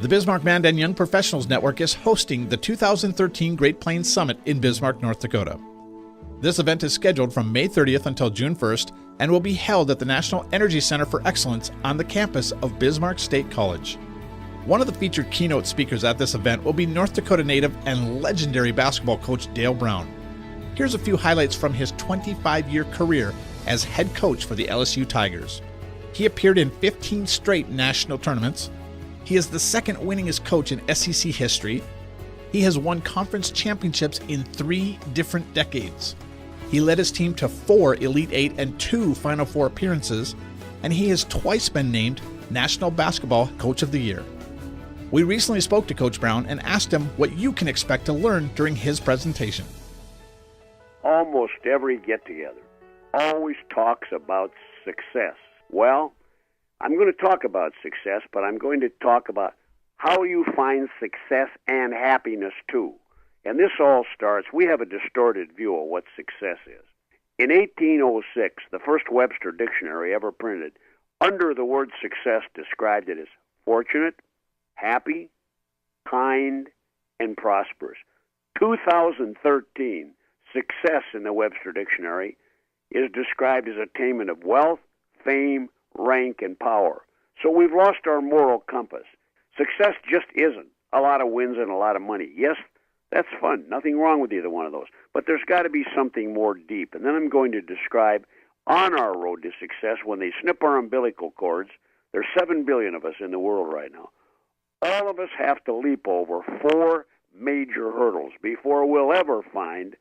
The Bismarck Mandan Young Professionals Network is hosting the 2013 Great Plains Summit in Bismarck, North Dakota. This event is scheduled from May 30th until June 1st and will be held at the National Energy Center for Excellence on the campus of Bismarck State College. One of the featured keynote speakers at this event will be North Dakota native and legendary basketball coach Dale Brown. Here's a few highlights from his 25-year career as head coach for the LSU Tigers. He appeared in 15 straight national tournaments. He is the second winningest coach in SEC history. He has won conference championships in 3 different decades. He led his team to 4 Elite Eight and 2 Final Four appearances, and he has twice been named National Basketball Coach of the Year. We recently spoke to Coach Brown and asked him what you can expect to learn during his presentation. Almost every get-together always talks about success. Well, I'm going to talk about success, but I'm going to talk about how you find success and happiness too. And this all starts, we have a distorted view of what success is. In 1806, the first Webster dictionary ever printed, under the word success, described it as fortunate, happy, kind, and prosperous. 2013, success in the Webster dictionary is described as attainment of wealth, fame, rank, and power. So we've lost our moral compass. Success just isn't a lot of wins and a lot of money. Yes, that's fun. Nothing wrong with either one of those. But there's got to be something more deep. And then I'm going to describe on our road to success, when they snip our umbilical cords, there's 7 billion of us in the world right now. All of us have to leap over 4 major hurdles before we'll ever find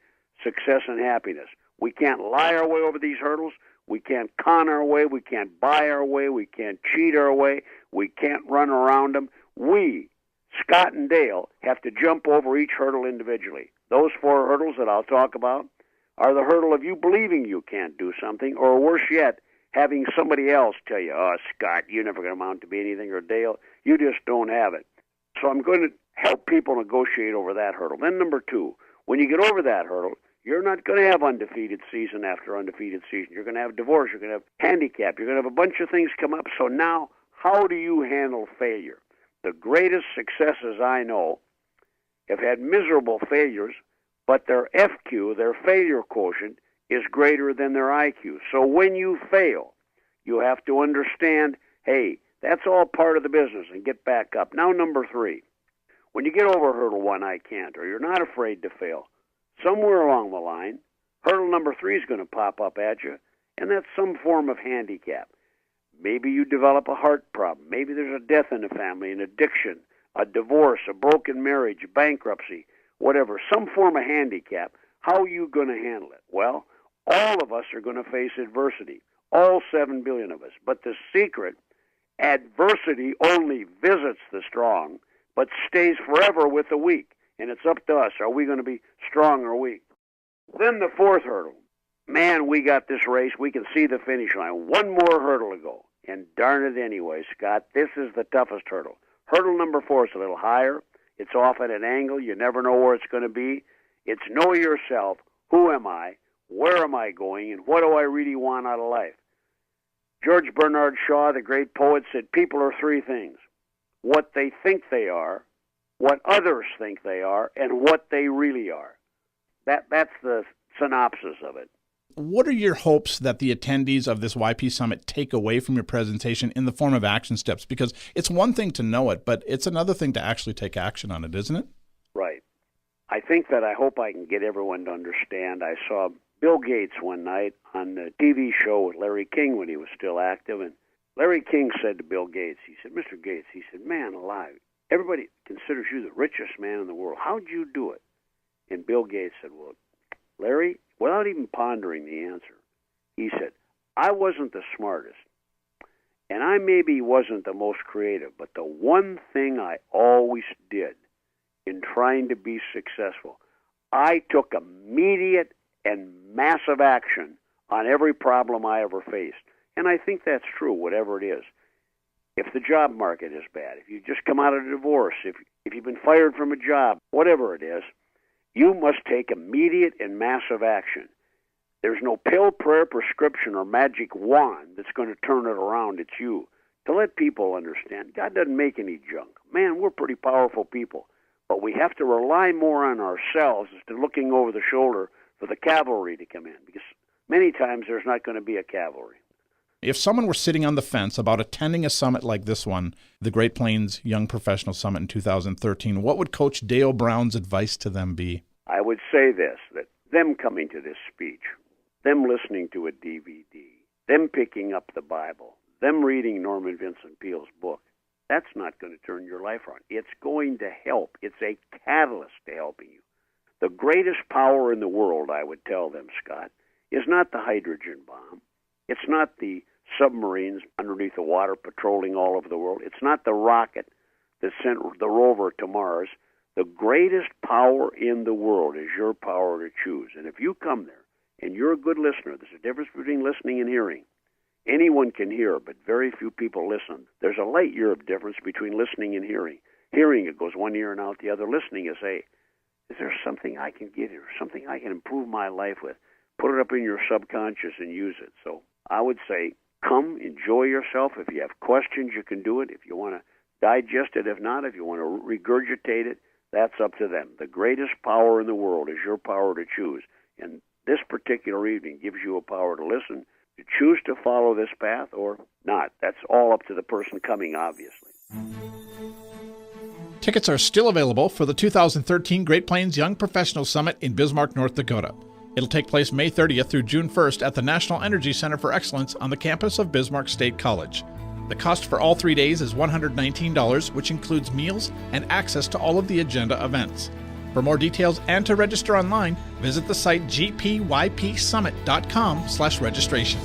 success and happiness. We can't lie our way over these hurdles. We can't con our way. We can't buy our way. We can't cheat our way. We can't run around them. We, Scott and Dale, have to jump over each hurdle individually. Those 4 hurdles that I'll talk about are the hurdle of you believing you can't do something, or worse yet, having somebody else tell you, oh, Scott, you're never going to amount to be anything, or Dale, you just don't have it. So I'm going to help people negotiate over that hurdle. Then number 2, when you get over that hurdle, you're not going to have undefeated season after undefeated season. You're going to have divorce. You're going to have handicap. You're going to have a bunch of things come up. So now, how do you handle failure? The greatest successes I know have had miserable failures, but their FQ, their failure quotient, is greater than their IQ. So when you fail, you have to understand, hey, that's all part of the business, and get back up. Now, number 3, when you get over hurdle 1, I can't, or you're not afraid to fail, somewhere along the line, hurdle number 3 is going to pop up at you, and that's some form of handicap. Maybe you develop a heart problem. Maybe there's a death in the family, an addiction, a divorce, a broken marriage, bankruptcy, whatever, some form of handicap. How are you going to handle it? Well, all of us are going to face adversity, all 7 billion of us. But the secret, adversity only visits the strong, but stays forever with the weak. And it's up to us. Are we going to be strong or weak? Then the 4th hurdle. Man, we got this race. We can see the finish line. 1 more hurdle to go. And darn it anyway, Scott, this is the toughest hurdle. Hurdle number 4 is a little higher. It's off at an angle. You never know where it's going to be. It's know yourself. Who am I? Where am I going? And what do I really want out of life? George Bernard Shaw, the great poet, said people are 3 things. What they think they are, what others think they are, and what they really are. That's the synopsis of it. What are your hopes that the attendees of this YP Summit take away from your presentation in the form of action steps? Because it's one thing to know it, but it's another thing to actually take action on it, isn't it? Right. I think that I hope I can get everyone to understand. I saw Bill Gates one night on the TV show with Larry King when he was still active, and Larry King said to Bill Gates, he said, Mr. Gates, he said, man alive, everybody considers you the richest man in the world. How'd you do it? And Bill Gates said, well, Larry, without even pondering the answer, he said, I wasn't the smartest, and I maybe wasn't the most creative, but the one thing I always did in trying to be successful, I took immediate and massive action on every problem I ever faced. And I think that's true, whatever it is. If the job market is bad, if you just come out of a divorce, if you've been fired from a job, whatever it is, you must take immediate and massive action. There's no pill, prayer, prescription, or magic wand that's going to turn it around. It's you. to let people understand God doesn't make any junk. Man, we're pretty powerful people, but we have to rely more on ourselves as to looking over the shoulder for the cavalry to come in, because many times there's not going to be a cavalry. If someone were sitting on the fence about attending a summit like this one, the Great Plains Young Professional Summit in 2013, what would Coach Dale Brown's advice to them be? I would say this, that them coming to this speech, them listening to a DVD, them picking up the Bible, them reading Norman Vincent Peale's book, that's not going to turn your life around. It's going to help. It's a catalyst to helping you. The greatest power in the world, I would tell them, Scott, is not the hydrogen bomb. It's not the submarines underneath the water patrolling all over the world. It's not the rocket that sent the rover to Mars. The greatest power in the world is your power to choose. And if you come there and you're a good listener, there's a difference between listening and hearing. Anyone can hear, but very few people listen. There's a light year of difference between listening and hearing. Hearing, it goes one ear and out the other. Listening is, hey, is there something I can get here, something I can improve my life with? Put it up in your subconscious and use it. So I would say, come, enjoy yourself. If you have questions, you can do it. If you want to digest it, if not, if you want to regurgitate it, that's up to them. The greatest power in the world is your power to choose. And this particular evening gives you a power to listen, to choose to follow this path or not. That's all up to the person coming, obviously. Tickets are still available for the 2013 Great Plains Young Professional Summit in Bismarck, North Dakota. It'll take place May 30th through June 1st at the National Energy Center for Excellence on the campus of Bismarck State College. The cost for all 3 days is $119, which includes meals and access to all of the agenda events. For more details and to register online, visit the site gpypsummit.com/registration.